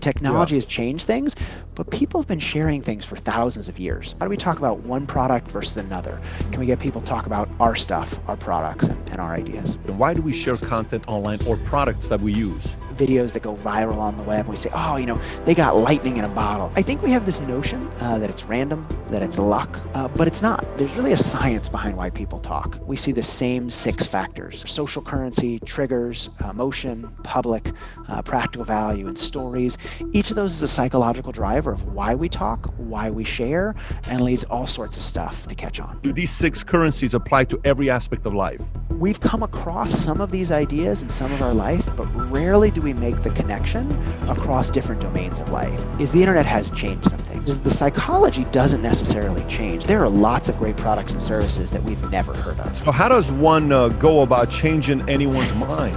Technology has changed things, but people have been sharing things for thousands of years. How do we talk about one product versus another? Can we get people to talk about our stuff, our products, and our ideas? And why do we share content online or products that we use? Videos that go viral on the web, we say, oh, they got lightning in a bottle. I think we have this notion that it's random, that it's luck, but it's not. There's really a science behind why people talk. We see the same 6 factors: social currency, triggers, emotion, public, practical value, and stories. Each of those is a psychological driver of why we talk, why we share, and leads all sorts of stuff to catch on. Do these 6 currencies apply to every aspect of life? We've come across some of these ideas in some of our life, but rarely do we make the connection across different domains of life. Is the internet has changed something? The psychology doesn't necessarily change. There are lots of great products and services that we've never heard of. So how does one go about changing anyone's mind?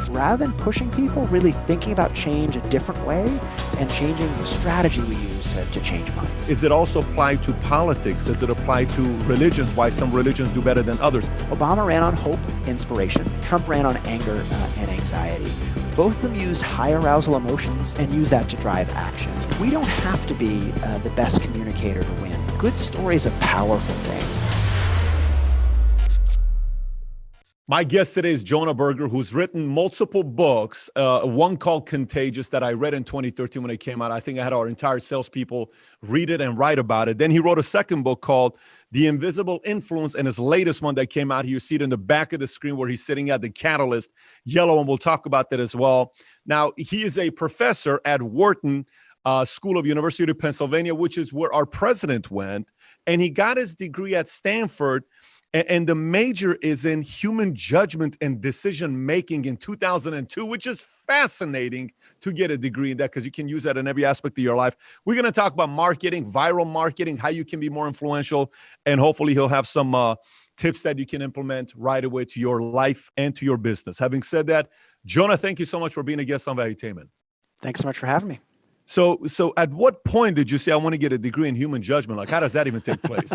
Rather than pushing people, really thinking about change a different way and changing the strategy we use to change minds. Is it also applied to politics? Does it apply to religions? Why some religions do better than others? Obama ran on hope, inspiration. Trump ran on anger and anxiety. Both of them used high arousal emotions and use that to drive action. We don't have to be the best communicator to win. Good story is a powerful thing. My guest today is Jonah Berger, who's written multiple books, one called Contagious that I read in 2013 when it came out. I think I had our entire salespeople read it and write about it. Then he wrote a second book called The Invisible Influence, and his latest one that came out, you see it in the back of the screen where he's sitting at the catalyst, yellow, and we'll talk about that as well. Now, he is a professor at Wharton School of University of Pennsylvania, which is where our president went, and he got his degree at Stanford. And the major is in human judgment and decision-making in 2002, which is fascinating to get a degree in that because you can use that in every aspect of your life. We're going to talk about marketing, viral marketing, how you can be more influential, and hopefully he'll have some tips that you can implement right away to your life and to your business. Having said that, Jonah, thank you so much for being a guest on Valuetainment. Thanks so much for having me. So at what point did you say, I want to get a degree in human judgment? Like, how does that even take place?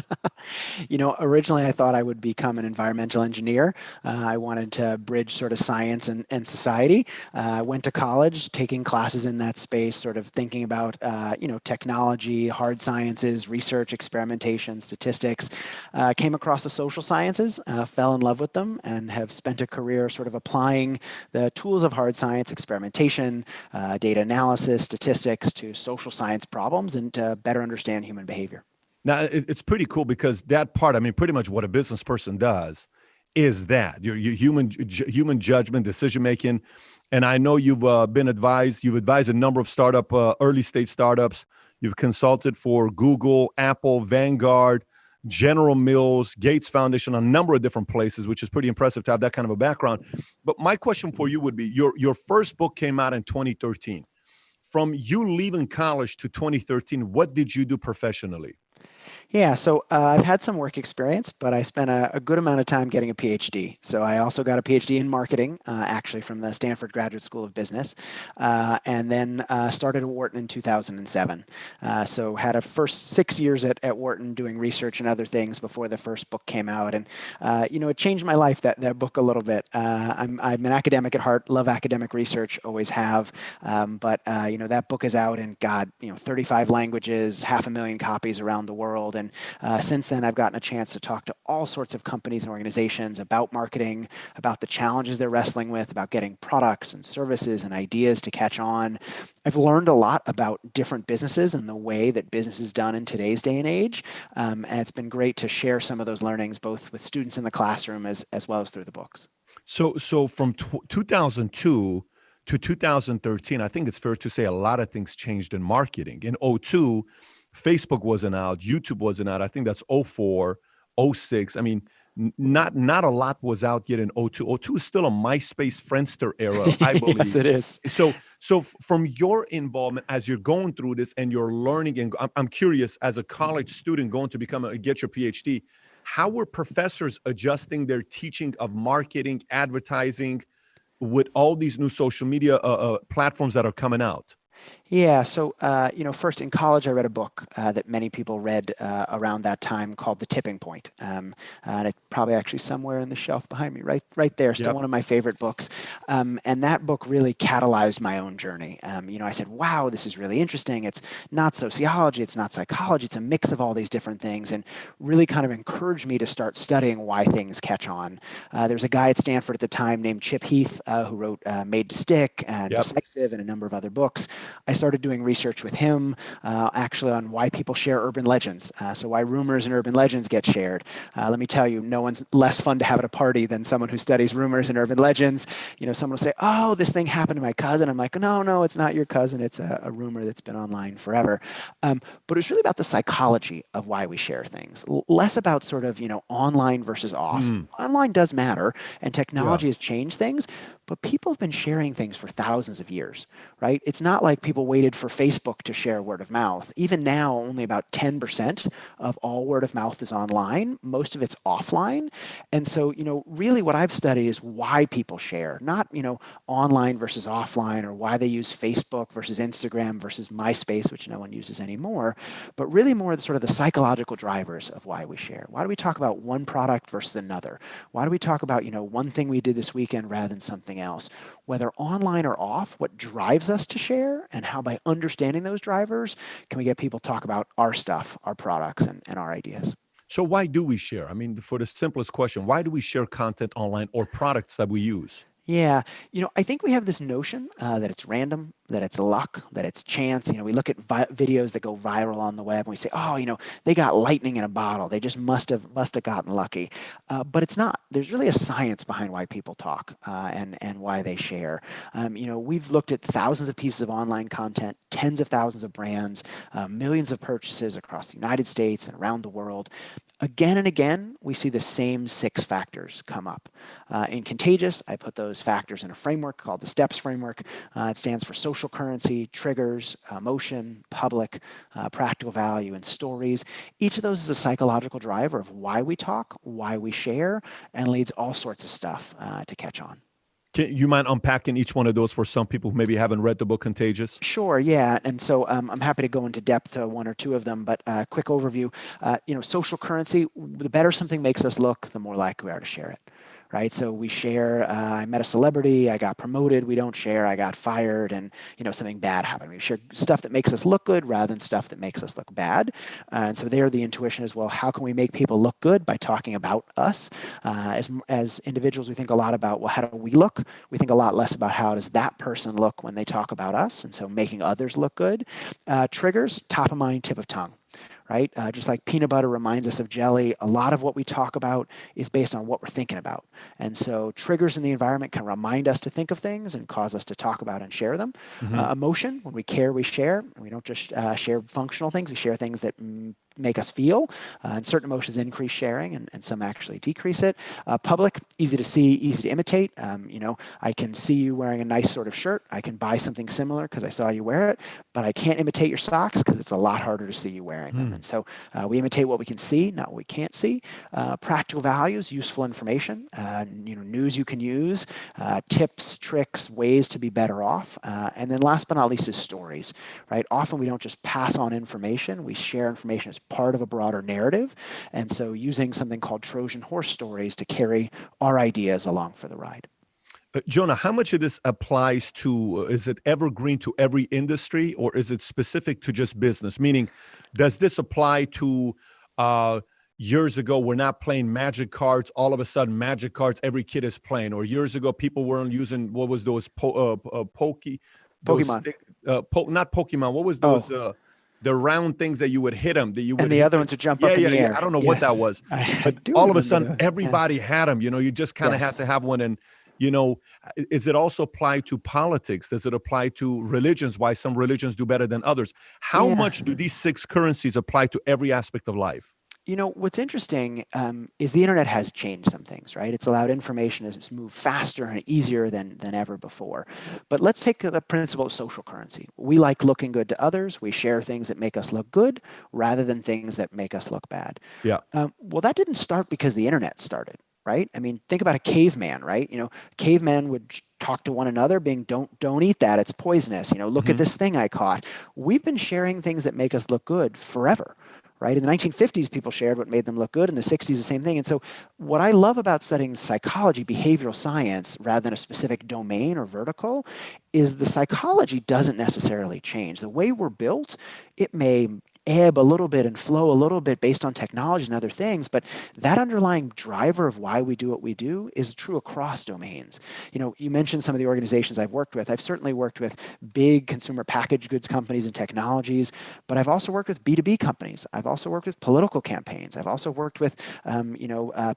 Originally I thought I would become an environmental engineer. I wanted to bridge sort of science and society. I went to college taking classes in that space, sort of thinking about, technology, hard sciences, research, experimentation, statistics. Came across the social sciences, fell in love with them, and have spent a career sort of applying the tools of hard science, experimentation, data analysis, statistics, to social science problems and to better understand human behavior. Now, it's pretty cool because that part, pretty much what a business person does is that your human judgment, decision-making. And I know you've advised a number of early stage startups. You've consulted for Google, Apple, Vanguard, General Mills, Gates Foundation, a number of different places, which is pretty impressive to have that kind of a background. But my question for you would be, your first book came out in 2013. From you leaving college to 2013, what did you do professionally? Yeah, so I've had some work experience, but I spent a good amount of time getting a PhD. So I also got a PhD in marketing, actually from the Stanford Graduate School of Business, and then started at Wharton in 2007. So had a first 6 years at Wharton doing research and other things before the first book came out. And, it changed my life, that book a little bit. I'm an academic at heart, love academic research, always have. But that book is out in, 35 languages, 500,000 copies around the world. And since then, I've gotten a chance to talk to all sorts of companies and organizations about marketing, about the challenges they're wrestling with, about getting products and services and ideas to catch on. I've learned a lot about different businesses and the way that business is done in today's day and age. And it's been great to share some of those learnings, both with students in the classroom as well as through the books. So from 2002 to 2013, I think it's fair to say a lot of things changed in marketing. In 2002, Facebook wasn't out, YouTube wasn't out. I think that's 2004, 2006. Not a lot was out yet in 2002. 2002 is still a MySpace Friendster era, I believe. Yes, it is. So from your involvement as you're going through this and you're learning, and I'm curious, as a college student going to get your PhD, how were professors adjusting their teaching of marketing, advertising with all these new social media platforms that are coming out? Yeah. So, first in college, I read a book that many people read around that time called The Tipping Point. And it's probably actually somewhere in the shelf behind me, right there. Still Yep. one of my favorite books. And that book really catalyzed my own journey. I said, wow, this is really interesting. It's not sociology, it's not psychology, it's a mix of all these different things, and really kind of encouraged me to start studying why things catch on. There was a guy at Stanford at the time named Chip Heath who wrote Made to Stick and Yep. Decisive and a number of other books. I started doing research with him actually on why people share urban legends. So why rumors and urban legends get shared. Let me tell you, no one's less fun to have at a party than someone who studies rumors and urban legends. Someone will say, "Oh, this thing happened to my cousin." I'm like, "No, no, it's not your cousin. It's a rumor that's been online forever." But it's really about the psychology of why we share things, less about sort of online versus off. Mm, Online does matter, and yeah. technology has changed things, but people have been sharing things for thousands of years, right? It's not like people waited for Facebook to share word of mouth. Even now, only about 10% of all word of mouth is online. Most of it's offline. And so, really what I've studied is why people share, not, online versus offline, or why they use Facebook versus Instagram versus MySpace, which no one uses anymore, but really more the sort of the psychological drivers of why we share. Why do we talk about one product versus another? Why do we talk about, one thing we did this weekend rather than something else? Whether online or off, what drives us to share, and how by understanding those drivers can we get people to talk about our stuff, our products, and our ideas. So why do we share? I mean, for the simplest question, why do we share content online or products that we use? Yeah, I think we have this notion that it's random, that it's luck, that it's chance. We look at videos that go viral on the web, and we say, "Oh, they got lightning in a bottle. They just must have gotten lucky." But it's not. There's really a science behind why people talk and why they share. We've looked at thousands of pieces of online content, tens of thousands of brands, millions of purchases across the United States and around the world. Again and again, we see the same 6 factors come up. In Contagious, I put those factors in a framework called the STEPS framework. It stands for social currency, triggers, emotion, public, practical value, and stories. Each of those is a psychological driver of why we talk, why we share, and leads all sorts of stuff to catch on. Can you mind unpacking each one of those for some people who maybe haven't read the book Contagious? Sure, yeah. And so I'm happy to go into depth one or two of them, but quick overview. Social currency, the better something makes us look, the more likely we are to share it. Right. So we share, I met a celebrity, I got promoted. We don't share, I got fired, and, something bad happened. We share stuff that makes us look good rather than stuff that makes us look bad. And so there, the intuition is, well, how can we make people look good by talking about us? As individuals, we think a lot about, well, how do we look? We think a lot less about how does that person look when they talk about us. And so making others look good. Triggers, top of mind, tip of tongue. Right? Just like peanut butter reminds us of jelly, a lot of what we talk about is based on what we're thinking about. And so triggers in the environment can remind us to think of things and cause us to talk about and share them. Hmm. Emotion, when we care, we share. We don't just share functional things, we share things that make us feel. And certain emotions increase sharing, and some actually decrease it. Public, easy to see, easy to imitate. I can see you wearing a nice sort of shirt. I can buy something similar because I saw you wear it, but I can't imitate your socks because it's a lot harder to see you wearing them. And so we imitate what we can see, not what we can't see. Practical values, useful information, news you can use, tips, tricks, ways to be better off. And then last but not least is stories, right? Often we don't just pass on information, we share information as part of a broader narrative. And so using something called Trojan horse stories to carry our ideas along for the ride. Jonah, how much of this applies to, is it evergreen to every industry, or is it specific to just business? Meaning, does this apply to years ago, we're not playing magic cards. All of a sudden, magic cards, every kid is playing. Or years ago, people weren't using, what was those, those Pokemon. stick, not Pokemon, what was those, Oh, the round things that you would hit them, that you and would the hit other them. ones would jump Yeah, up in yeah, the yeah. I air. don't know what that Yes, was. I But do all of a remember sudden, those. Yeah. everybody had them. You just kind of Yes. had to have one. And, is it also apply to politics? Does it apply to religions? Why some religions do better than others? How Yeah. much do these 6 currencies apply to every aspect of life? What's interesting is the internet has changed some things, right? It's allowed information to move faster and easier than ever before. But let's take the principle of social currency. We like looking good to others. We share things that make us look good rather than things that make us look bad. Yeah. Well, that didn't start because the internet started, right? I mean, think about a caveman, right? Cavemen would talk to one another being, don't eat that, it's poisonous, look at this thing I caught. We've been sharing things that make us look good forever. Right? In the 1950s, people shared what made them look good. In the 60s, the same thing. And so what I love about studying psychology, behavioral science, rather than a specific domain or vertical, is the psychology doesn't necessarily change. The way we're built, it may ebb a little bit and flow a little bit based on technology and other things, but that underlying driver of why we do what we do is true across domains. You mentioned some of the organizations I've worked with. I've certainly worked with big consumer packaged goods companies and technologies, but I've also worked with B2B companies. I've also worked with political campaigns. I've also worked with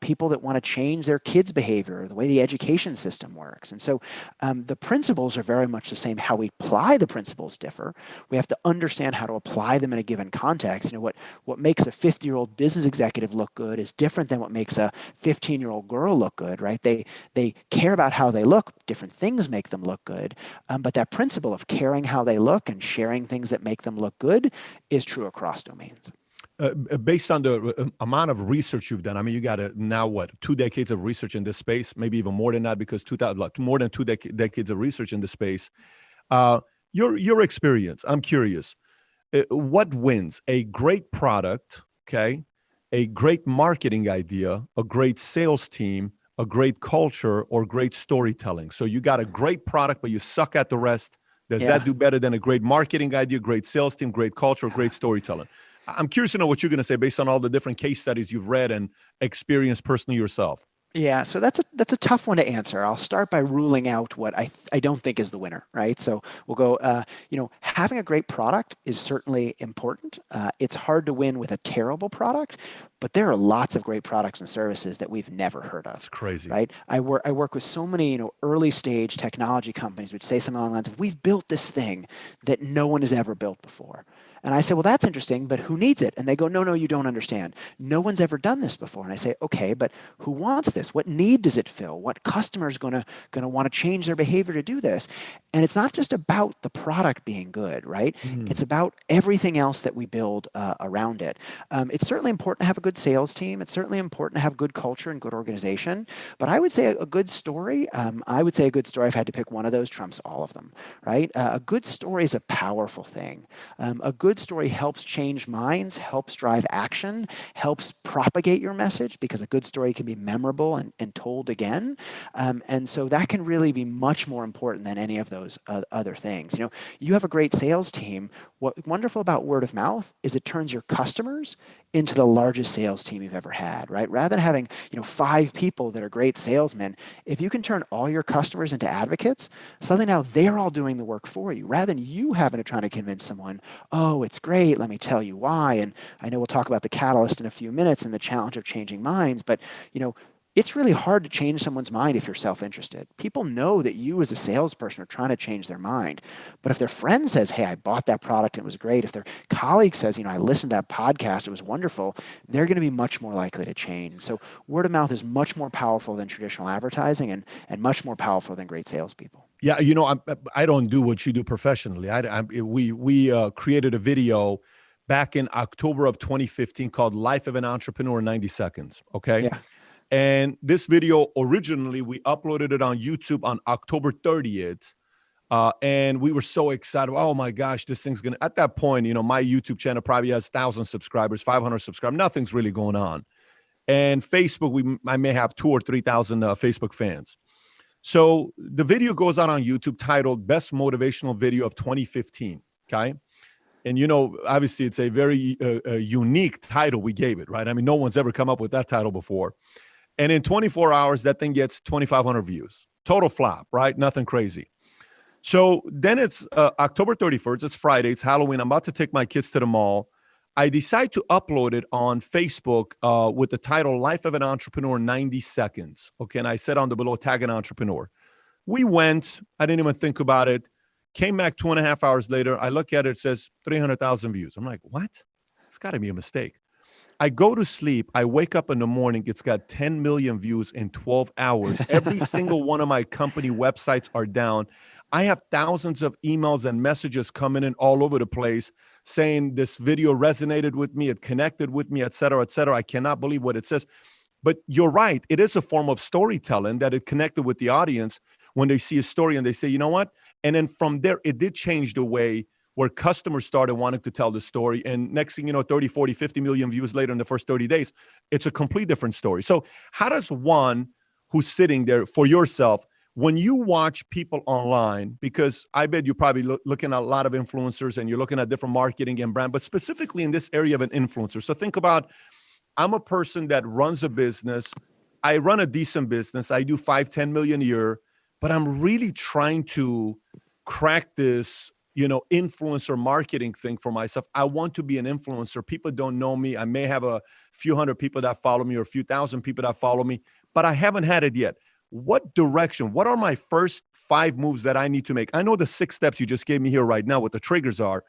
people that want to change their kids' behavior, the way the education system works. And so the principles are very much the same. How we apply the principles differ. We have to understand how to apply them in a given context. What makes a 50-year-old business executive look good is different than what makes a 15-year-old girl look good, right? They care about how they look. Different things make them look good. But that principle of caring how they look and sharing things that make them look good is true across domains. Based on the amount of research you've done, I mean, you got now 2 decades of research in this space, maybe even more than that, because more than two decades of research in the space. Your experience, I'm curious. What wins? A great product, okay, a great marketing idea, a great sales team, a great culture, or great storytelling? So you got a great product, but you suck at the rest. Does that do better than a great marketing idea, great sales team, great culture, great storytelling? I'm curious to know what you're going to say based on all the different case studies you've read and experienced personally yourself. Yeah, so that's a tough one to answer. I'll start by ruling out what I don't think is the winner, right? So we'll go, having a great product is certainly important. It's hard to win with a terrible product, but there are lots of great products and services that we've never heard of. It's crazy, right? I work with so many, early stage technology companies which say something along the lines of, we've built this thing that no one has ever built before. And I say, well, that's interesting, but who needs it? And they go, no, you don't understand. No one's ever done this before. And I say, okay, but who wants this? What need does it fill? What customer is going to want to change their behavior to do this? And it's not just about the product being good, right? It's about everything else that we build around it. It's certainly important to have a good sales team. It's certainly important to have good culture and good organization. But I would say a good story, I've had to pick one of those, trumps all of them, right? A good story is a powerful thing. A good story helps change minds, helps drive action, helps propagate your message, because a good story can be memorable and told again. And so that can really be much more important than any of those other things. You have a great sales team. What's wonderful about word of mouth is it turns your customers into the largest sales team you've ever had, right? Rather than having, 5 people that are great salesmen, if you can turn all your customers into advocates, suddenly now they're all doing the work for you, rather than you having to try to convince someone, oh, it's great, let me tell you why. And I know we'll talk about the catalyst in a few minutes and the challenge of changing minds, but, it's really hard to change someone's mind if you're self-interested. People know that you as a salesperson are trying to change their mind. But if their friend says, hey, I bought that product and it was great, if their colleague says, I listened to that podcast, it was wonderful, they're going to be much more likely to change. So word of mouth is much more powerful than traditional advertising and much more powerful than great salespeople. Yeah, I don't do what you do professionally. We created a video back in October of 2015 called Life of an Entrepreneur in 90 Seconds, okay? Yeah. And this video, originally, we uploaded it on YouTube on October 30th. And we were so excited. Oh my gosh, this thing's going to, at that point, my YouTube channel probably has 1,000 subscribers, 500 subscribers. Nothing's really going on. And Facebook, I may have 2,000 or 3,000 Facebook fans. So the video goes on YouTube titled Best Motivational Video of 2015. Okay. And, obviously it's a very unique title we gave it, right? I mean, no one's ever come up with that title before. And in 24 hours, that thing gets 2,500 views. Total flop, right? Nothing crazy. So then it's October 31st. It's Friday. It's Halloween. I'm about to take my kids to the mall. I decide to upload it on Facebook with the title Life of an Entrepreneur 90 Seconds. Okay. And I said on the below, tag an entrepreneur. We went. I didn't even think about it. Came back 2.5 hours later. I look at it. It says 300,000 views. I'm like, what? It's got to be a mistake. I go to sleep. I wake up in the morning. It's got 10 million views in 12 hours. Every single one of my company websites are down. I have thousands of emails and messages coming in all over the place saying this video resonated with me, it connected with me, et cetera, et cetera. I cannot believe what it says. But you're right. It is a form of storytelling that it connected with the audience. when they see a story and they say, you know what? And then from there, it did change the way where customers started wanting to tell the story. And next thing you know, 30, 40, 50 million views later in the first 30 days, it's a complete different story. So how does one who's sitting there for yourself, when you watch people online, because I bet you're probably looking at a lot of influencers and you're looking at different marketing and brand, but specifically in this area of an influencer. So think about, I'm a person that runs a business. I run a decent business. I do 5-10 million a year, but I'm really trying to crack this, influencer marketing thing for myself. I want to be an influencer. People don't know me. I may have a few hundred people that follow me or a few thousand people that follow me, but I haven't had it yet. What direction? What are my first 5 moves that I need to make? I know the 6 steps you just gave me here right now, what the triggers are,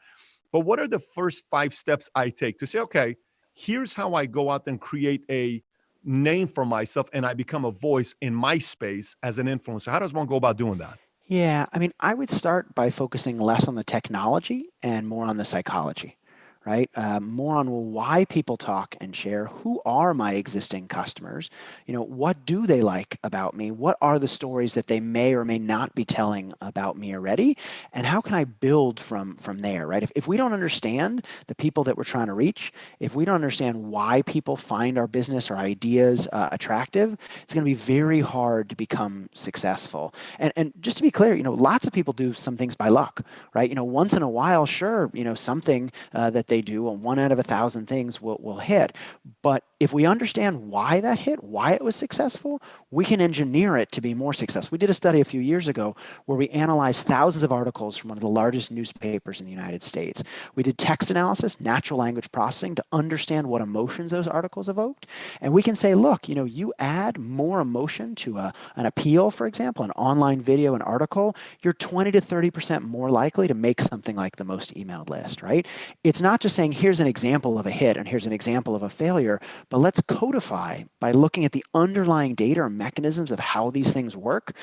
but what are the first 5 steps I take to say, okay, here's how I go out and create a name for myself and I become a voice in my space as an influencer? How does one go about doing that? Yeah, I mean, I would start by focusing less on the technology and more on the psychology, right? More on why people talk and share. Who are my existing customers? What do they like about me? What are the stories that they may or may not be telling about me already? And how can I build from there, right? If we don't understand the people that we're trying to reach, if we don't understand why people find our business or ideas attractive, it's going to be very hard to become successful. And just to be clear, lots of people do some things by luck, right? Once in a while, sure, something that they do, and 1 out of 1,000 things will hit. But if we understand why that hit, why it was successful, we can engineer it to be more successful. We did a study a few years ago where we analyzed thousands of articles from one of the largest newspapers in the United States. We did text analysis, natural language processing to understand what emotions those articles evoked. And we can say, look, you add more emotion to an appeal, for example, an online video, an article, you're 20 to 30% more likely to make something like the most emailed list, right? It's not just saying, here's an example of a hit and here's an example of a failure, but let's codify by looking at the underlying data or mechanisms of how these things work,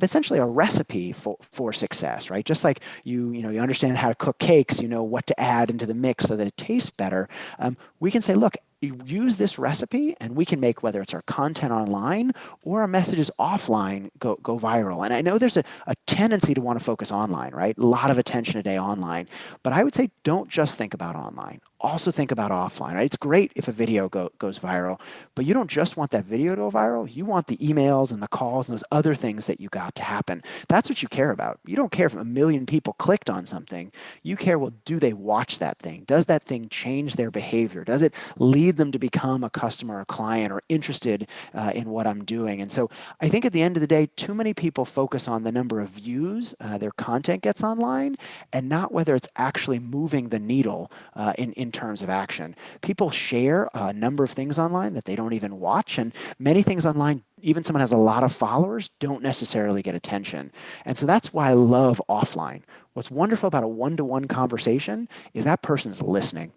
essentially a recipe for success, right? Just like you understand how to cook cakes, you know what to add into the mix so that it tastes better. We can say, look, use this recipe and we can make, whether it's our content online or our messages offline, go viral. And I know there's a tendency to want to focus online, right? A lot of attention today online. But I would say don't just think about online. Also think about offline, right? It's great if a video goes viral, but you don't just want that video to go viral. You want the emails and the calls and those other things that you got to happen. That's what you care about. You don't care if 1 million people clicked on something. You care, well, do they watch that thing? Does that thing change their behavior? Does it lead them to become a customer or client or interested in what I'm doing? And so I think at the end of the day, too many people focus on the number of views their content gets online and not whether it's actually moving the needle in terms of action. People share a number of things online that they don't even watch, and many things online, even someone has a lot of followers, don't necessarily get attention. And so that's why I love offline. What's wonderful about a one-to-one conversation is that person's listening.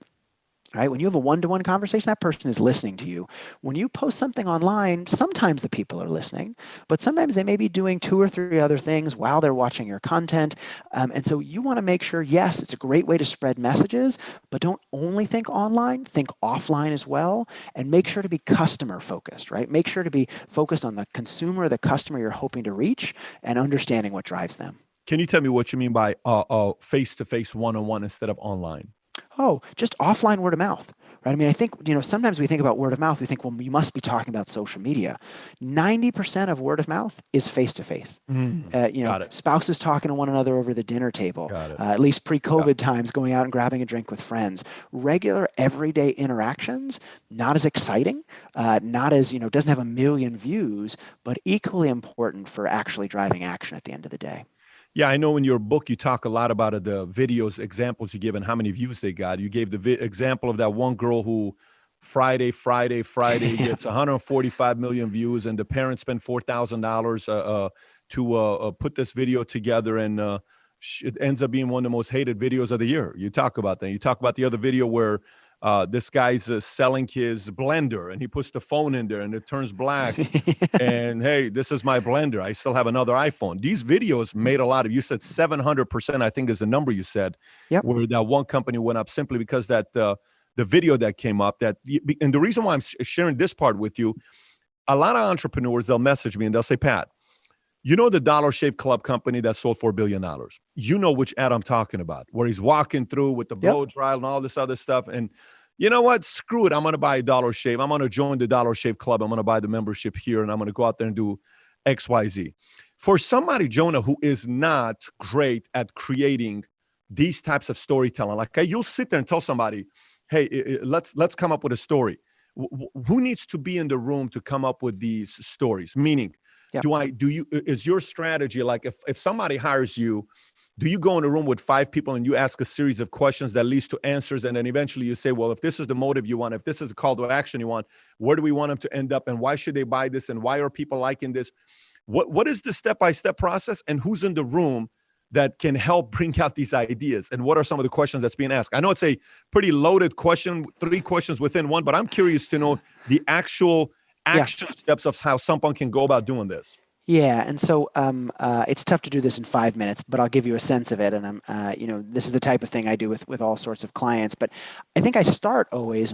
Right? When you have a one-to-one conversation, that person is listening to you. When you post something online, sometimes the people are listening, but sometimes they may be doing 2 or 3 other things while they're watching your content. And so you want to make sure, yes, it's a great way to spread messages, but don't only think online, think offline as well, and make sure to be customer focused, right? Make sure to be focused on the consumer, the customer you're hoping to reach, and understanding what drives them. Can you tell me what you mean by face-to-face, one-on-one instead of online? Oh, just offline word of mouth, right? I mean, I think, sometimes we think about word of mouth, we think, well, you must be talking about social media. 90% of word of mouth is face-to-face. Got it. Spouses talking to one another over the dinner table, Got it. at least pre-COVID times, going out and grabbing a drink with friends. Regular, everyday interactions, not as exciting, not as, doesn't have 1 million views, but equally important for actually driving action at the end of the day. Yeah, I know in your book, you talk a lot about the videos, examples you give and how many views they got. You gave the example of that one girl who Friday gets 145 million views, and the parents spent $4,000 to put this video together, and it ends up being one of the most hated videos of the year. You talk about that. You talk about the other video where this guy's selling his blender, and he puts the phone in there and it turns black. And hey, this is my blender. I still have another iPhone. These videos made a lot of, you said 700%, I think is the number you said, Yep. where that one company went up simply because that the video that came up, and the reason why I'm sharing this part with you, a lot of entrepreneurs, they'll message me and they'll say, Pat, You know the Dollar Shave Club company that sold $4 billion. You know which ad I'm talking about, where he's walking through with the Yep. blow dry and all this other stuff. And you know what? Screw it. I'm going to buy a Dollar Shave. I'm going to join the Dollar Shave Club. I'm going to buy the membership here, and I'm going to go out there and do XYZ. For somebody, Jonah, who is not great at creating these types of storytelling, like you'll sit there and tell somebody, hey, let's come up with a story. Who needs to be in the room to come up with these stories? Meaning, Yep. is your strategy like if somebody hires you, do you go in a room with 5 people and you ask a series of questions that leads to answers, and then eventually you say, well, if this is the motive you want, if this is a call to action you want, where do we want them to end up, and why should they buy this, and why are people liking this? What is the step-by-step process, and who's in the room that can help bring out these ideas, and what are some of the questions that's being asked? I know it's a pretty loaded question, 3 questions within one, but I'm curious to know the actual action steps of how someone can go about doing this. Yeah, and so it's tough to do this in 5 minutes, but I'll give you a sense of it. And this is the type of thing I do with all sorts of clients. But I think we start always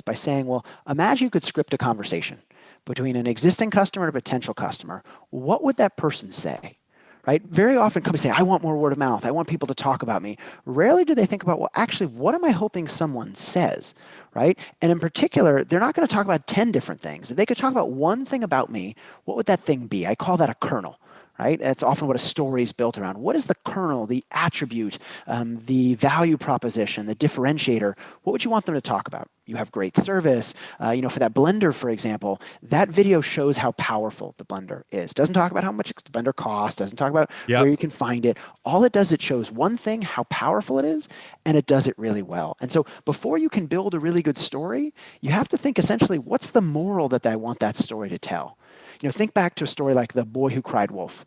by saying, well, imagine you could script a conversation between an existing customer and a potential customer. What would that person say? Right? Very often companies say, I want more word of mouth. I want people to talk about me. Rarely do they think about, well, actually, what am I hoping someone says? Right? And in particular, they're not going to talk about 10 different things. If they could talk about one thing about me, what would that thing be? I call that a kernel. Right? That's often what a story is built around. What is the kernel, the attribute, the value proposition, the differentiator? What would you want them to talk about? You have great service. For that blender, for example, that video shows how powerful the blender is. Doesn't talk about how much the blender costs. Doesn't talk about where you can find it. All it does, it shows one thing, how powerful it is, and it does it really well. And so before you can build a really good story, you have to think essentially, what's the moral that I want that story to tell? Think back to a story like The Boy Who Cried Wolf,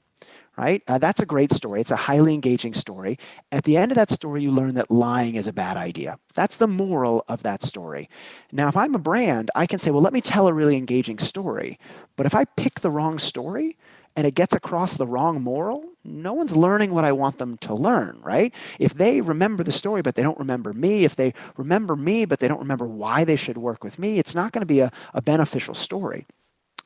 right? That's a great story. It's a highly engaging story. At the end of that story, you learn that lying is a bad idea. That's the moral of that story. Now, if I'm a brand, I can say, well, let me tell a really engaging story. But if I pick the wrong story and it gets across the wrong moral, no one's learning what I want them to learn, right? If they remember the story, but they don't remember me, if they remember me, but they don't remember why they should work with me, it's not going to be a beneficial story.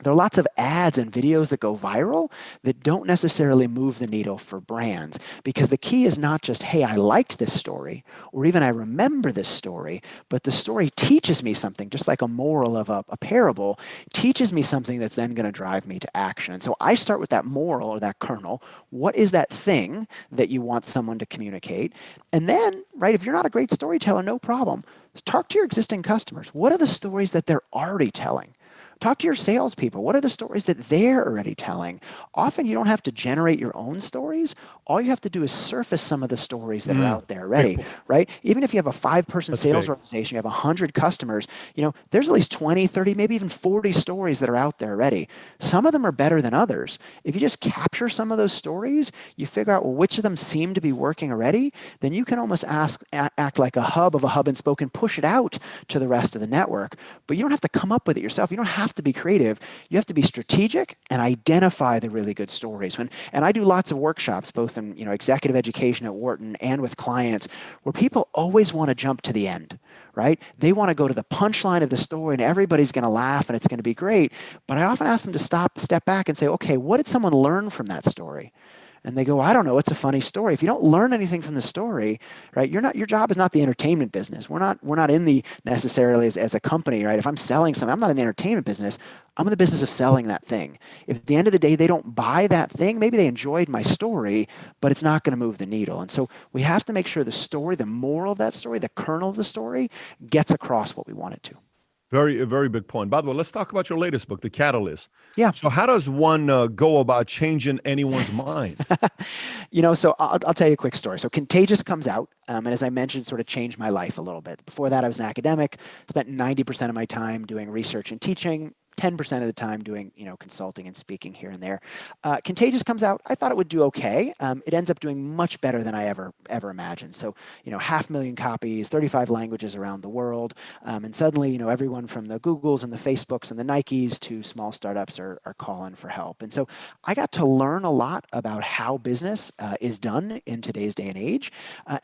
There are lots of ads and videos that go viral that don't necessarily move the needle for brands, because the key is not just, hey, I liked this story, or even I remember this story, but the story teaches me something, just like a moral of a parable, teaches me something that's then going to drive me to action. And so I start with that moral or that kernel. What is that thing that you want someone to communicate? And then, right, if you're not a great storyteller, no problem. Talk to your existing customers. What are the stories that they're already telling? Talk to your salespeople. What are the stories that they're already telling? Often you don't have to generate your own stories. All you have to do is surface some of the stories that are out there already, right? Even if you have a 5-person sales organization, you have 100 customers, there's at least 20, 30, maybe even 40 stories that are out there already. Some of them are better than others. If you just capture some of those stories, you figure out, well, which of them seem to be working already, then you can almost act like a hub of a hub and spoke and push it out to the rest of the network. But you don't have to come up with it yourself. You don't have to be creative. You have to be strategic and identify the really good stories. And I do lots of workshops, both in executive education at Wharton and with clients, where people always want to jump to the end, right? They want to go to the punchline of the story and everybody's going to laugh and it's going to be great. But I often ask them to step back and say, okay, what did someone learn from that story? And they go, I don't know, it's a funny story. If you don't learn anything from the story, right, your job is not the entertainment business. We're not in the necessarily as a company, right? If I'm selling something, I'm not in the entertainment business. I'm in the business of selling that thing. If at the end of the day they don't buy that thing, maybe they enjoyed my story, but it's not going to move the needle. And so we have to make sure the story, the moral of that story, the kernel of the story gets across what we want it to. A very big point. By the way, let's talk about your latest book, The Catalyst. Yeah. So how does one go about changing anyone's mind? So I'll tell you a quick story. So Contagious comes out, and as I mentioned, sort of changed my life a little bit. Before that, I was an academic, spent 90% of my time doing research and teaching, 10% of the time doing, consulting and speaking here and there. Contagious comes out. I thought it would do okay. It ends up doing much better than I ever imagined. So, 500,000 copies, 35 languages around the world. And suddenly, everyone from the Googles and the Facebooks and the Nikes to small startups are calling for help. And so I got to learn a lot about how business is done in today's day and age.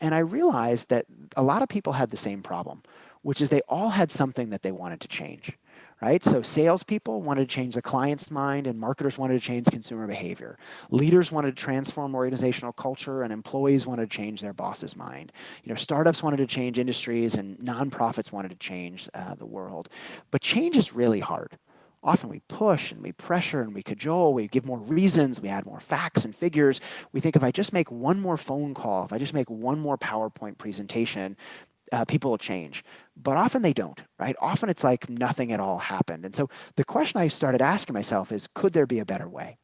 And I realized that a lot of people had the same problem, which is they all had something that they wanted to change. right? So salespeople wanted to change the client's mind, and marketers wanted to change consumer behavior. Leaders wanted to transform organizational culture, and employees wanted to change their boss's mind. Startups wanted to change industries, and nonprofits wanted to change the world. But change is really hard. Often we push and we pressure and we cajole, we give more reasons, we add more facts and figures. We think if I just make one more phone call, if I just make one more PowerPoint presentation, people will change. But often they don't, right? Often it's like nothing at all happened. And so the question I started asking myself is, could there be a better way?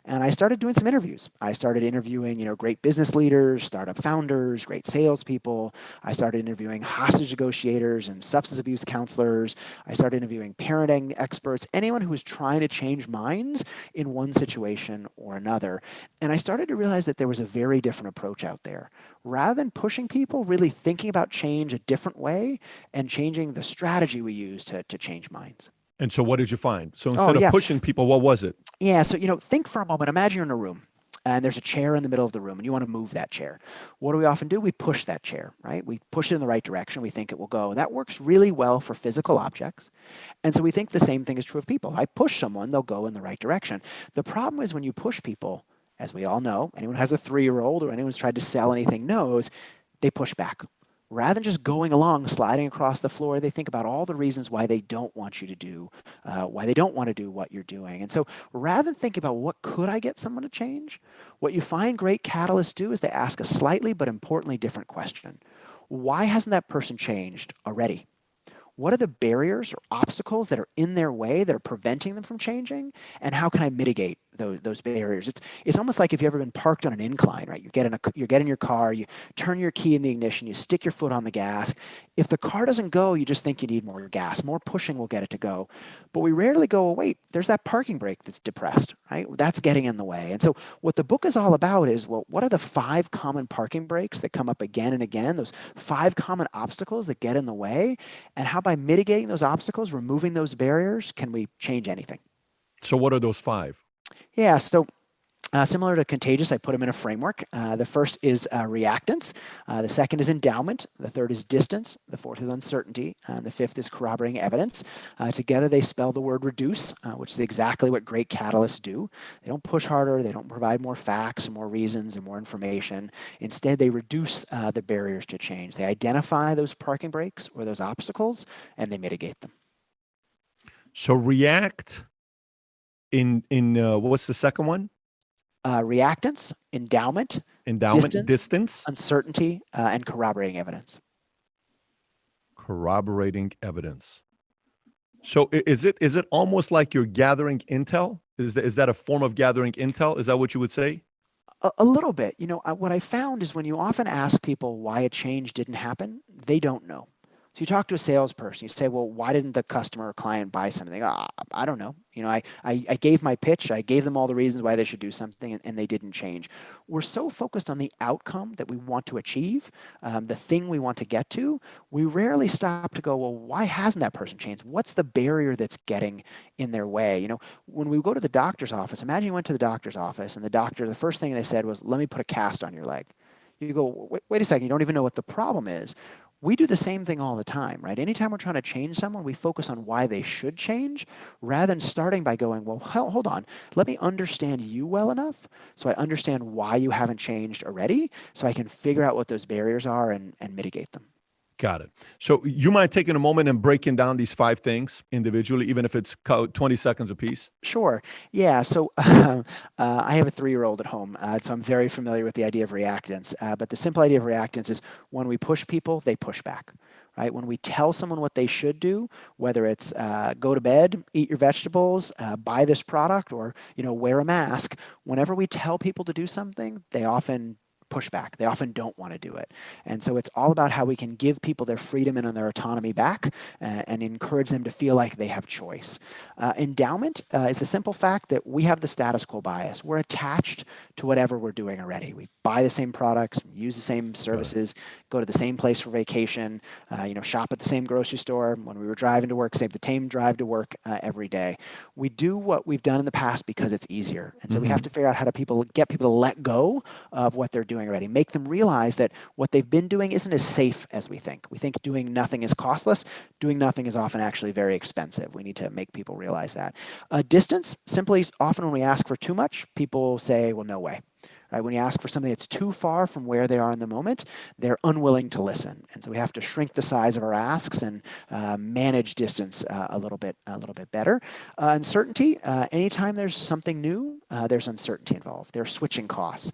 And I started doing some interviews. I started interviewing, great business leaders, startup founders, great salespeople. I started interviewing hostage negotiators and substance abuse counselors. I started interviewing parenting experts, anyone who was trying to change minds in one situation or another. And I started to realize that there was a very different approach out there. Rather than pushing people, really thinking about change a different way and changing the strategy we use to change minds. And so what did you find? So Oh, instead of yeah. pushing people, what was it? Yeah. So, think for a moment. Imagine you're in a room and there's a chair in the middle of the room and you want to move that chair. What do we often do? We push that chair, right? We push it in the right direction. We think it will go. And that works really well for physical objects. And so we think the same thing is true of people. If I push someone, they'll go in the right direction. The problem is when you push people, as we all know, anyone who has a 3-year-old or anyone who's tried to sell anything knows, they push back. Rather than just going along, sliding across the floor, they think about all the reasons why they don't want you to do, why they don't want to do what you're doing. And so rather than think about what could I get someone to change, what you find great catalysts do is they ask a slightly but importantly different question. Why hasn't that person changed already? What are the barriers or obstacles that are in their way that are preventing them from changing? And how can I mitigate those barriers? It's almost like if you've ever been parked on an incline, right? You get in your car, you turn your key in the ignition, you stick your foot on the gas. If the car doesn't go, you just think you need more gas. More pushing will get it to go. But we rarely go, oh, wait, there's that parking brake that's depressed, right? That's getting in the way. And so what the book is all about is, well, what are the 5 common parking brakes that come up again and again, those 5 common obstacles that get in the way, and how by mitigating those obstacles, removing those barriers, can we change anything? So what are those 5? Yeah, so similar to Contagious, I put them in a framework. The first is reactance. The second is endowment. The third is distance. The fourth is uncertainty. And the fifth is corroborating evidence. Together, they spell the word reduce, which is exactly what great catalysts do. They don't push harder. They don't provide more facts and more reasons and more information. Instead, they reduce the barriers to change. They identify those parking brakes or those obstacles, and they mitigate them. So react in what's the second one? Reactance, endowment, distance, uncertainty, and corroborating evidence. Corroborating evidence. So is it almost like you're gathering intel? Is that a form of gathering intel? Is that what you would say? A little bit. What I found is when you often ask people why a change didn't happen, they don't know. So you talk to a salesperson, you say, well, why didn't the customer or client buy something? I don't know. I gave my pitch. I gave them all the reasons why they should do something, and they didn't change. We're so focused on the outcome that we want to achieve, the thing we want to get to, we rarely stop to go, well, why hasn't that person changed? What's the barrier that's getting in their way? When we go to the doctor's office, imagine you went to the doctor's office, and the first thing they said was, let me put a cast on your leg. You go, wait a second, you don't even know what the problem is. We do the same thing all the time, right? Anytime we're trying to change someone, we focus on why they should change rather than starting by going, well, hold on, let me understand you well enough so I understand why you haven't changed already so I can figure out what those barriers are and mitigate them. Got it. So you mind taking a moment and breaking down these 5 things individually, even if it's 20 seconds a piece? Sure. Yeah. So I have a 3-year-old at home, so I'm very familiar with the idea of reactance. But the simple idea of reactance is when we push people, they push back. Right? When we tell someone what they should do, whether it's go to bed, eat your vegetables, buy this product, or wear a mask, whenever we tell people to do something, they often push back. They often don't want to do it. And so it's all about how we can give people their freedom and their autonomy back and encourage them to feel like they have choice. Endowment is the simple fact that we have the status quo bias. We're attached to whatever we're doing already. We buy the same products, use the same services, go to the same place for vacation, shop at the same grocery store. When we were driving to work, save the same drive to work every day. We do what we've done in the past because it's easier. And so we have to figure out how to get people to let go of what they're doing doing already. Make them realize that what they've been doing isn't as safe as we think. We think doing nothing is costless. Doing nothing is often actually very expensive. We need to make people realize that. Distance, simply, often when we ask for too much, people say, well, no way. Right? When you ask for something that's too far from where they are in the moment, they're unwilling to listen. And so we have to shrink the size of our asks and manage distance a little bit better. Uncertainty, anytime there's something new, there's uncertainty involved. There are switching costs.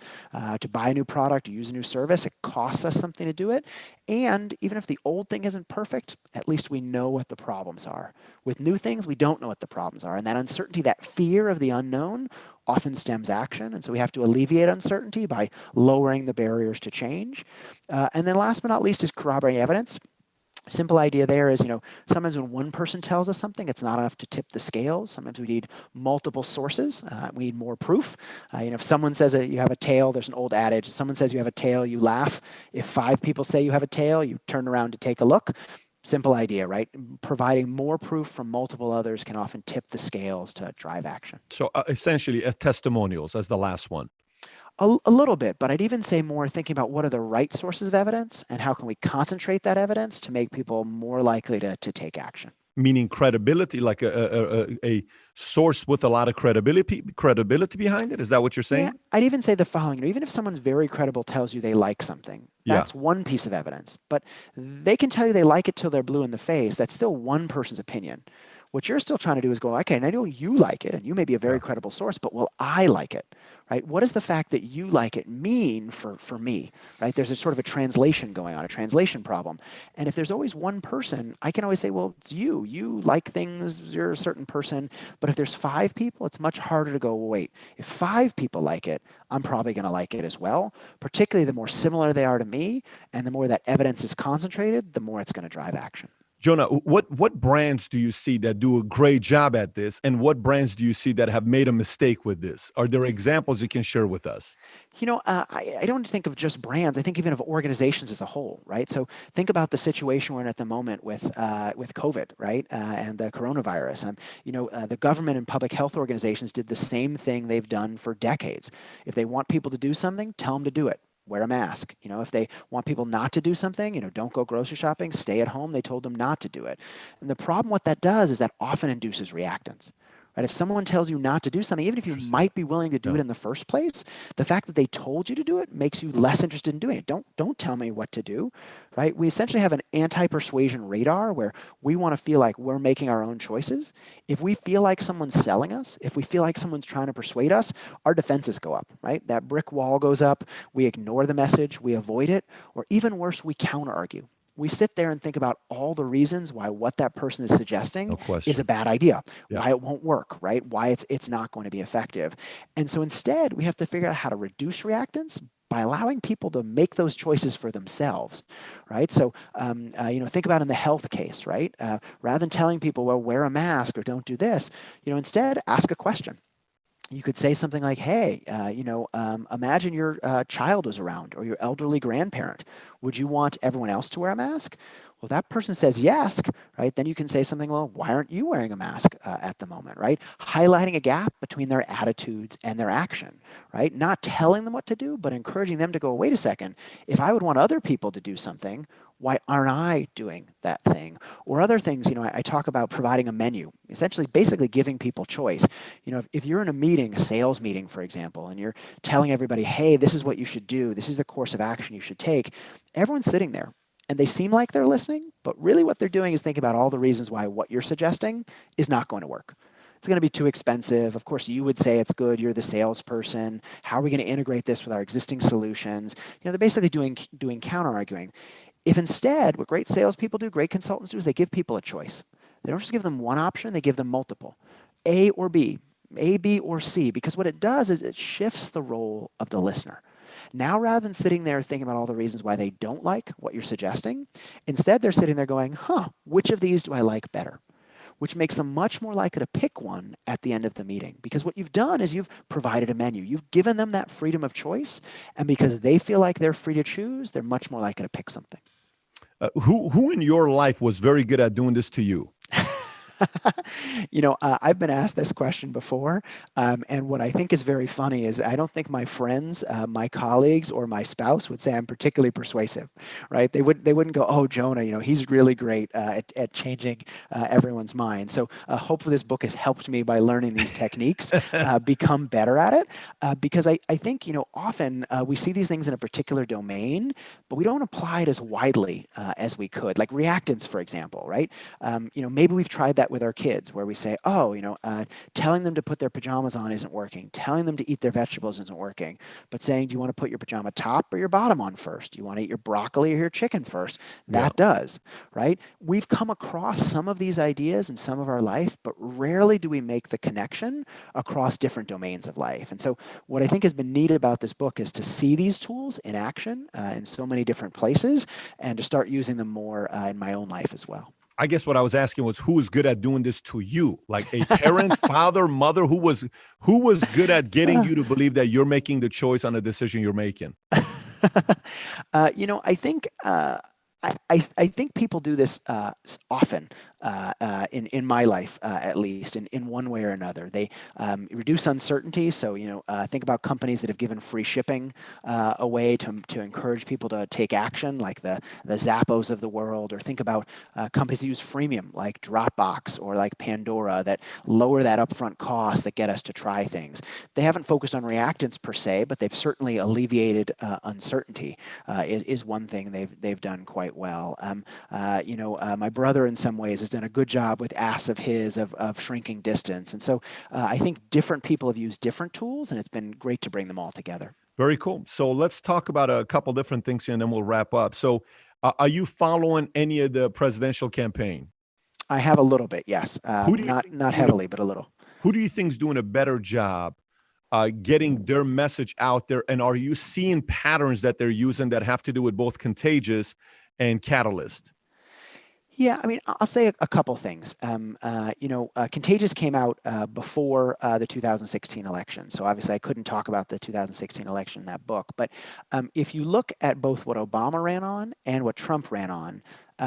To buy a new product, to use a new service, it costs us something to do it. And even if the old thing isn't perfect, at least we know what the problems are. With new things, we don't know what the problems are. And that uncertainty, that fear of the unknown, often stems action. And so we have to alleviate uncertainty by lowering the barriers to change. And then last but not least is corroborating evidence. Simple idea there is, sometimes when one person tells us something, it's not enough to tip the scales. Sometimes we need multiple sources. We need more proof. If someone says that you have a tail, there's an old adage. If someone says you have a tail, you laugh. If 5 people say you have a tail, you turn around to take a look. Simple idea, right? Providing more proof from multiple others can often tip the scales to drive action. So essentially, as testimonials, as the last one. A little bit, but I'd even say more thinking about what are the right sources of evidence and how can we concentrate that evidence to make people more likely to take action. Meaning credibility, like a source with a lot of credibility behind it. Is that what you're saying? Yeah, I'd even say the following. Even if someone's very credible tells you they like something, that's one piece of evidence. But they can tell you they like it till they're blue in the face. That's still one person's opinion. What you're still trying to do is go, okay, and I know you like it, and you may be a very credible source, but will I like it, right? What does the fact that you like it mean for me, right? There's a sort of a translation going on, a translation problem. And if there's always one person, I can always say, well, it's you. You like things, you're a certain person. But if there's 5 people, it's much harder to go, well, wait, if 5 people like it, I'm probably going to like it as well. Particularly the more similar they are to me, and the more that evidence is concentrated, the more it's going to drive action. Jonah, what brands do you see that do a great job at this? And what brands do you see that have made a mistake with this? Are there examples you can share with us? I don't think of just brands. I think even of organizations as a whole, right? So think about the situation we're in at the moment with COVID, right? And the coronavirus. The government and public health organizations did the same thing they've done for decades. If they want people to do something, tell them to do it. Wear a mask. If they want people not to do something, don't go grocery shopping, stay at home. They told them not to do it. And the problem what that does is that often induces reactance. Right? If someone tells you not to do something, even if you might be willing to do it in the first place, the fact that they told you to do it makes you less interested in doing it. Don't tell me what to do, right? We essentially have an anti-persuasion radar where we want to feel like we're making our own choices. If we feel like someone's selling us, if we feel like someone's trying to persuade us, our defenses go up, right? That brick wall goes up. We ignore the message, we avoid it, or even worse, we counter-argue. We sit there and think about all the reasons why what that person is suggesting is a bad idea, why it won't work, right? Why it's not going to be effective. And so instead, we have to figure out how to reduce reactance by allowing people to make those choices for themselves, right? So, think about in the health case, right? Rather than telling people, well, wear a mask or don't do this, instead ask a question. You could say something like, hey, imagine your child was around or your elderly grandparent. Would you want everyone else to wear a mask? Well, that person says yes, right? Then you can say something, well, why aren't you wearing a mask at the moment, right? Highlighting a gap between their attitudes and their action, right? Not telling them what to do, but encouraging them to go, wait a second, if I would want other people to do something, why aren't I doing that thing? Or other things, I talk about providing a menu, essentially basically giving people choice. If you're in a meeting, a sales meeting, for example, and you're telling everybody, hey, this is what you should do, this is the course of action you should take, everyone's sitting there. And they seem like they're listening, but really what they're doing is thinking about all the reasons why what you're suggesting is not going to work. It's going to be too expensive. Of course, you would say it's good. You're the salesperson. How are we going to integrate this with our existing solutions? They're basically doing counter-arguing. If instead, what great salespeople do, great consultants do, is they give people a choice. They don't just give them one option, they give them multiple. A or B, A, B, or C, because what it does is it shifts the role of the listener. Now, rather than sitting there thinking about all the reasons why they don't like what you're suggesting, instead they're sitting there going, which of these do I like better? Which makes them much more likely to pick one at the end of the meeting. Because what you've done is you've provided a menu. You've given them that freedom of choice. And because they feel like they're free to choose, they're much more likely to pick something. Who in your life was very good at doing this to you? I've been asked this question before, and what I think is very funny is I don't think my friends, my colleagues, or my spouse would say I'm particularly persuasive, right? They wouldn't go, "Oh, Jonah, he's really great at changing everyone's mind." So hopefully this book has helped me by learning these techniques, become better at it, because I think often we see these things in a particular domain, but we don't apply it as widely as we could. Like reactants, for example, right? Maybe we've tried that with our kids where we say, oh, telling them to put their pajamas on isn't working. Telling them to eat their vegetables isn't working. But saying, do you want to put your pajama top or your bottom on first? Do you want to eat your broccoli or your chicken first? Yeah. That does, right? We've come across some of these ideas in some of our life, but rarely do we make the connection across different domains of life. And so what I think has been neat about this book is to see these tools in action in so many different places and to start using them more in my own life as well. I guess what I was asking was who is good at doing this to you? Like a parent, father, mother, who was good at getting you to believe that you're making the choice on the decision you're making? I think I think people do this often in my life, at least in one way or another. They reduce uncertainty. So think about companies that have given free shipping away to encourage people to take action, like the Zappos of the world, or think about companies that use freemium, like Dropbox or like Pandora, that lower that upfront cost that get us to try things. They haven't focused on reactants per se, but they've certainly alleviated uncertainty. Is one thing they've done quite well. My brother in some ways has done a good job with asks of his of shrinking distance. And so I think different people have used different tools, and it's been great to bring them all together. Very cool. So let's talk about a couple different things here and then we'll wrap up. So are you following any of the presidential campaign? I have a little bit, yes. Who do you Not think is not doing a heavily, but a little. who do you think is doing a better job getting their message out there? And are you seeing patterns that they're using that have to do with both Contagious and Catalyst? Yeah, I mean, I'll say a couple things. Contagious came out before the 2016 election, so obviously I couldn't talk about the 2016 election in that book. But if you look at both what Obama ran on and what Trump ran on,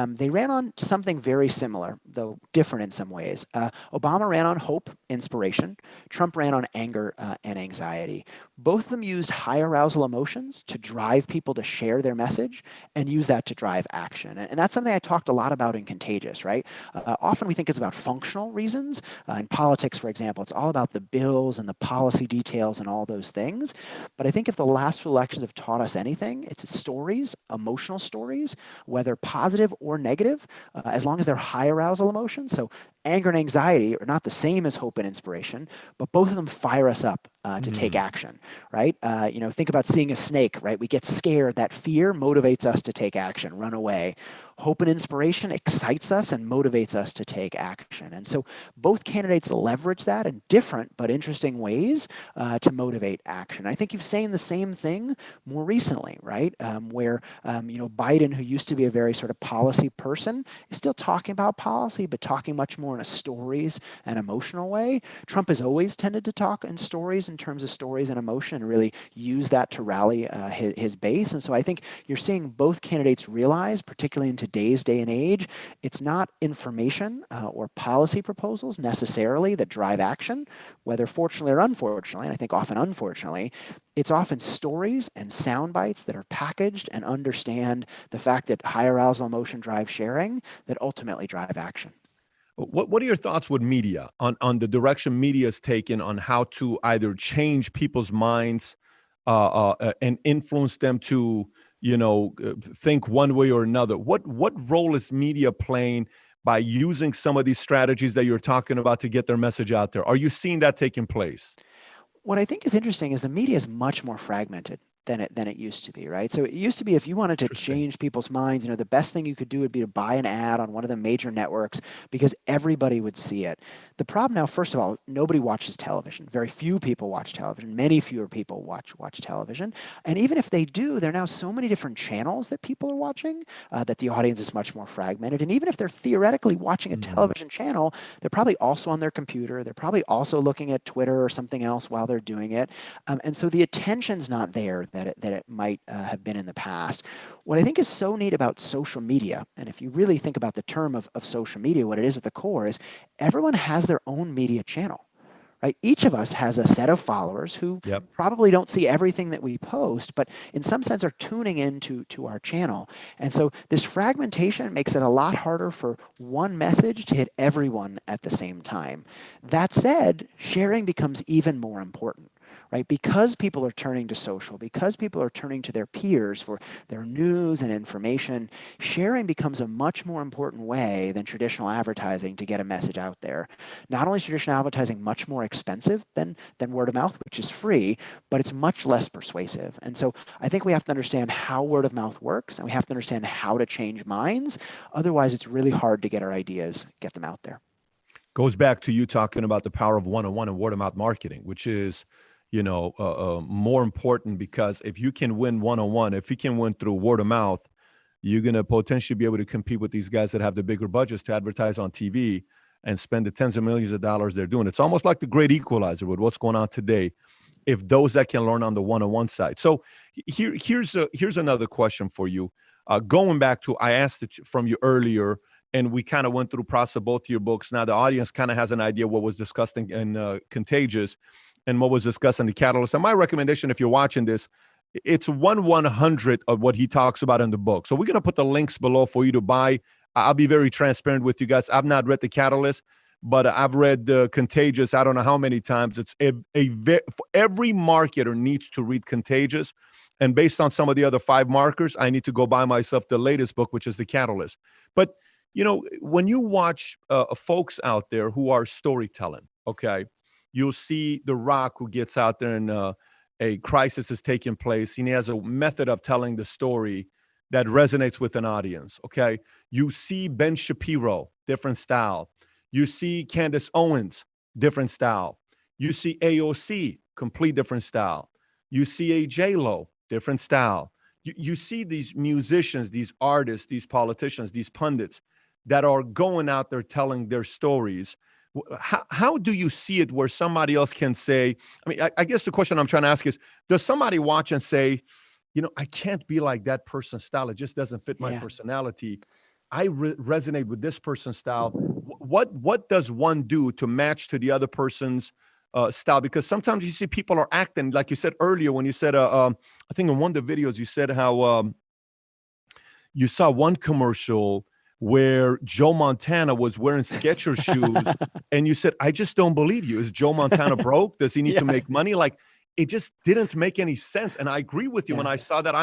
they ran on something very similar, though different in some ways. Obama ran on hope, inspiration. Trump ran on anger and anxiety. Both of them used high arousal emotions to drive people to share their message and use that to drive action. And that's something I talked a lot about in Contagious, right? Often we think it's about functional reasons. In politics, for example, it's all about the bills and the policy details and all those things. But I think if the last few elections have taught us anything, it's stories, emotional stories, whether positive or negative, as long as they're high arousal emotions. So anger and anxiety are not the same as hope and inspiration, but both of them fire us up to take action, right? Think about seeing a snake, right? We get scared. That fear motivates us to take action, run away. Hope and inspiration excites us and motivates us to take action. And so both candidates leverage that in different but interesting ways to motivate action. I think you've seen the same thing more recently, right? Where Biden, who used to be a very sort of policy person, is still talking about policy, but talking much more in a stories and emotional way. Trump has always tended to talk in stories, in terms of stories and emotion, and really use that to rally his base. And so I think you're seeing both candidates realize, particularly in today's day and age, it's not information or policy proposals necessarily that drive action, whether fortunately or unfortunately, and I think often unfortunately. It's often stories and sound bites that are packaged and understand the fact that high arousal emotion drives sharing that ultimately drive action. What are your thoughts with media on the direction media is taken on how to either change people's minds and influence them to think one way or another? What role is media playing by using some of these strategies that you're talking about to get their message out there? Are you seeing that taking place? What I think is interesting is the media is much more fragmented than it used to be, right? So it used to be if you wanted to Interesting. change people's minds, the best thing you could do would be to buy an ad on one of the major networks because everybody would see it. The problem now, first of all, nobody watches television. Very few people watch television. Many fewer people watch television. And even if they do, there are now so many different channels that people are watching that the audience is much more fragmented. And even if they're theoretically watching a Mhm. television channel, they're probably also on their computer. They're probably also looking at Twitter or something else while they're doing it. And so the attention's not there that it might have been in the past. What I think is so neat about social media, and if you really think about the term of social media, what it is at the core is everyone has their own media channel. Right? Each of us has a set of followers who Yep. probably don't see everything that we post, but in some sense are tuning into to our channel. And so this fragmentation makes it a lot harder for one message to hit everyone at the same time. That said, sharing becomes even more important. Right? Because people are turning to social, because people are turning to their peers for their news and information, sharing becomes a much more important way than traditional advertising to get a message out there. Not only is traditional advertising much more expensive than word of mouth, which is free, but it's much less persuasive. And so I think we have to understand how word of mouth works, and we have to understand how to change minds. Otherwise, it's really hard to get our ideas, get them out there. Goes back to you talking about the power of one-on-one and word of mouth marketing, which is, more important, because if you can win one-on-one, if you can win through word of mouth, you're going to potentially be able to compete with these guys that have the bigger budgets to advertise on TV and spend the tens of millions of dollars they're doing. It's almost like the great equalizer with what's going on today, if those that can learn on the one-on-one side. So here's another question for you. Going back to, I asked it from you earlier, and we kind of went through the process of both of your books. Now the audience kind of has an idea what was discussed in Contagious and what was discussed in the Catalyst. And my recommendation, if you're watching this, it's 1/100 of what he talks about in the book. So we're going to put the links below for you to buy. I'll be very transparent with you guys. I've not read the Catalyst, but I've read the Contagious. I don't know how many times. It's every marketer needs to read Contagious. And based on some of the other 5 markers, I need to go buy myself the latest book, which is the Catalyst. But, when you watch folks out there who are storytelling, okay, you'll see The Rock, who gets out there and a crisis is taking place, and he has a method of telling the story that resonates with an audience, okay? You see Ben Shapiro, different style. You see Candace Owens, different style. You see AOC, complete different style. You see a J-Lo, different style. You see these musicians, these artists, these politicians, these pundits that are going out there telling their stories. How do you see it where somebody else can say, I guess the question I'm trying to ask is, does somebody watch and say, I can't be like that person's style. It just doesn't fit my personality. I resonate with this person's style. What does one do to match to the other person's style? Because sometimes you see people are acting, like you said earlier, when you said, I think in one of the videos, you said how you saw one commercial where Joe Montana was wearing Skechers shoes, and you said, I just don't believe you. Is Joe Montana broke? Does he need to make money? Like, it just didn't make any sense. And I agree with you. When I saw that,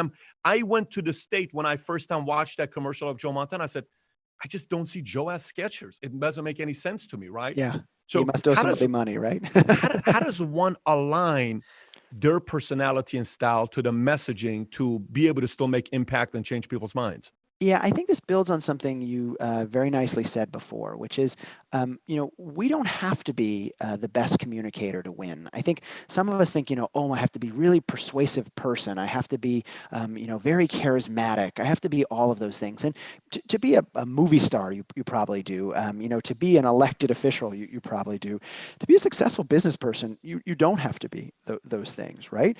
I went to the state when I first time watched that commercial of Joe Montana. I said, I just don't see Joe as Skechers. It doesn't make any sense to me, right? Yeah. So you must owe somebody money, right? how does one align their personality and style to the messaging to be able to still make impact and change people's minds? Yeah, I think this builds on something you very nicely said before, which is, we don't have to be the best communicator to win. I think some of us think, I have to be really persuasive person. I have to be, very charismatic. I have to be all of those things. And to be a movie star, you probably do. To be an elected official, you probably do. To be a successful business person, you don't have to be those things, right?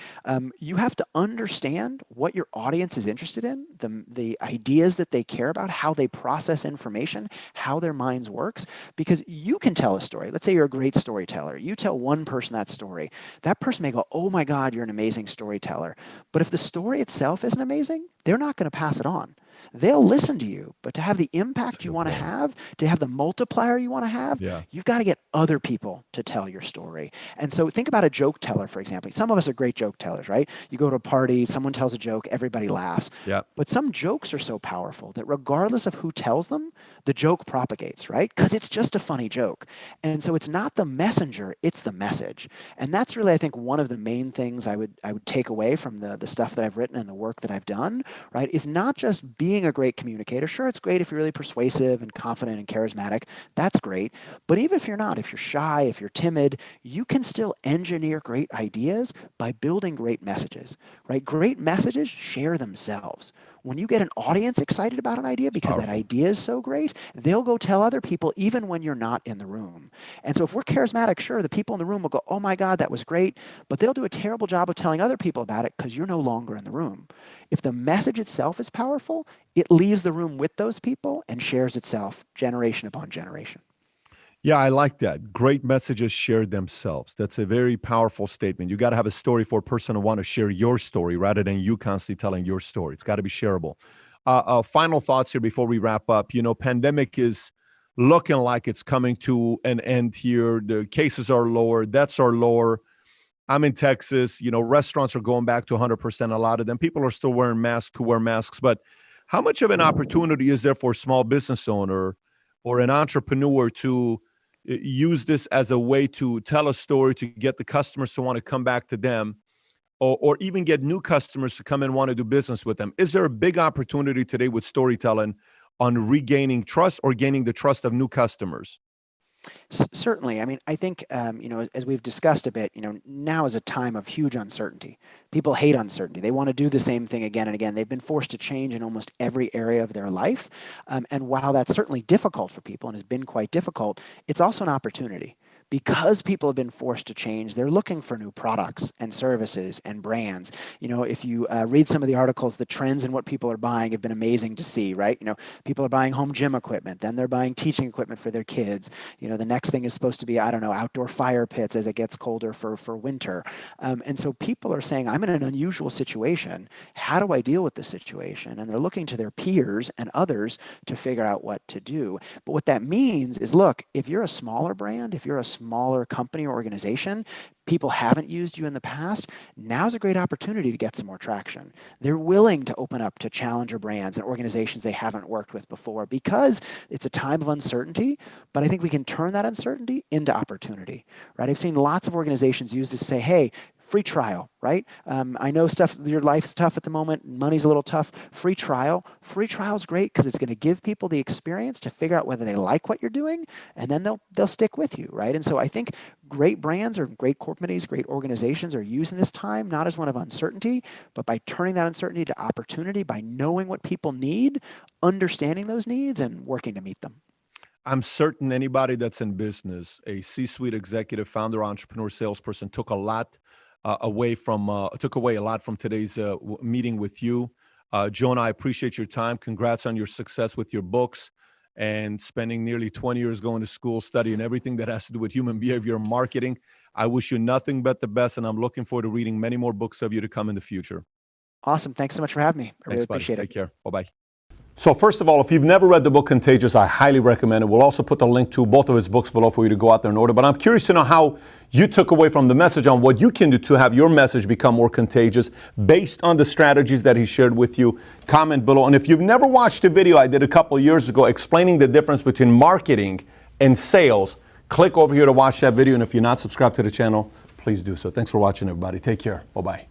You have to understand what your audience is interested in, the ideas that they care about, how they process information, how their minds works, because you can tell a story. Let's say you're a great storyteller. You tell one person that story. That person may go, oh my God, you're an amazing storyteller. But if the story itself isn't amazing, they're not going to pass it on. They'll listen to you, but to have the impact you want to have the multiplier you want to have, you've got to get other people to tell your story. And so think about a joke teller, for example. Some of us are great joke tellers, right? You go to a party, someone tells a joke, everybody laughs. Yeah. But some jokes are so powerful that regardless of who tells them, the joke propagates, right? Because it's just a funny joke. And so it's not the messenger, it's the message. And that's really, I think, one of the main things I would take away from the stuff that I've written and the work that I've done, right? Is not just being a great communicator. Sure, it's great if you're really persuasive and confident and charismatic. That's great. But even if you're not, if you're shy, if you're timid, you can still engineer great ideas by building great messages, right? Great messages share themselves. when you get an audience excited about an idea because that idea is so great, they'll go tell other people even when you're not in the room. And so if we're charismatic, sure, the people in the room will go, oh my God, that was great, but they'll do a terrible job of telling other people about it because you're no longer in the room. If the message itself is powerful, it leaves the room with those people and shares itself generation upon generation. Yeah, I like that. Great messages share themselves. That's a very powerful statement. You got to have a story for a person to want to share your story rather than you constantly telling your story. It's got to be shareable. Final thoughts here before we wrap up. You know, pandemic is looking like it's coming to an end here. The cases are lower, deaths are lower. I'm in Texas. You know, restaurants are going back to 100%. A lot of them. People are still wearing masks who wear masks. But how much of an opportunity is there for a small business owner or an entrepreneur to use this as a way to tell a story, to get the customers to want to come back to them, or even get new customers to come and want to do business with them? Is there a big opportunity today with storytelling on regaining trust or gaining the trust of new customers? Certainly. I mean, I think, as we've discussed a bit, now is a time of huge uncertainty. People hate uncertainty. They want to do the same thing again and again. They've been forced to change in almost every area of their life. And while that's certainly difficult for people and has been quite difficult, it's also an opportunity. Because people have been forced to change, they're looking for new products and services and brands. If you read some of the articles, the trends in what people are buying have been amazing to see, right? People are buying home gym equipment, then they're buying teaching equipment for their kids. The next thing is supposed to be, I don't know, outdoor fire pits as it gets colder for winter. And so people are saying, I'm in an unusual situation. How do I deal with this situation? And they're looking to their peers and others to figure out what to do. But what that means is, look, if you're a smaller brand, if you're a smaller company or organization, people haven't used you in the past, now's a great opportunity to get some more traction. They're willing to open up to challenger brands and organizations they haven't worked with before because it's a time of uncertainty, but I think we can turn that uncertainty into opportunity, right? I've seen lots of organizations use this to say, hey, free trial, right? I know your life's tough at the moment, money's a little tough. Free trial is great because it's going to give people the experience to figure out whether they like what you're doing, and then they'll stick with you, right? And so I think great brands or great companies, great organizations are using this time not as one of uncertainty, but by turning that uncertainty to opportunity, by knowing what people need, understanding those needs, and working to meet them. I'm certain anybody that's in business, a C-suite executive, founder, entrepreneur, salesperson, took a lot away a lot from today's meeting with you. Jonah, I appreciate your time. Congrats on your success with your books and spending nearly 20 years going to school, studying everything that has to do with human behavior and marketing. I wish you nothing but the best, and I'm looking forward to reading many more books of you to come in the future. Awesome. Thanks so much for having me. I really appreciate it. Take care. Bye-bye. So first of all, if you've never read the book Contagious, I highly recommend it. We'll also put the link to both of his books below for you to go out there and order. But I'm curious to know how you took away from the message on what you can do to have your message become more contagious based on the strategies that he shared with you. Comment below. And if you've never watched a video I did a couple of years ago explaining the difference between marketing and sales, click over here to watch that video. And if you're not subscribed to the channel, please do so. Thanks for watching, everybody. Take care. Bye-bye.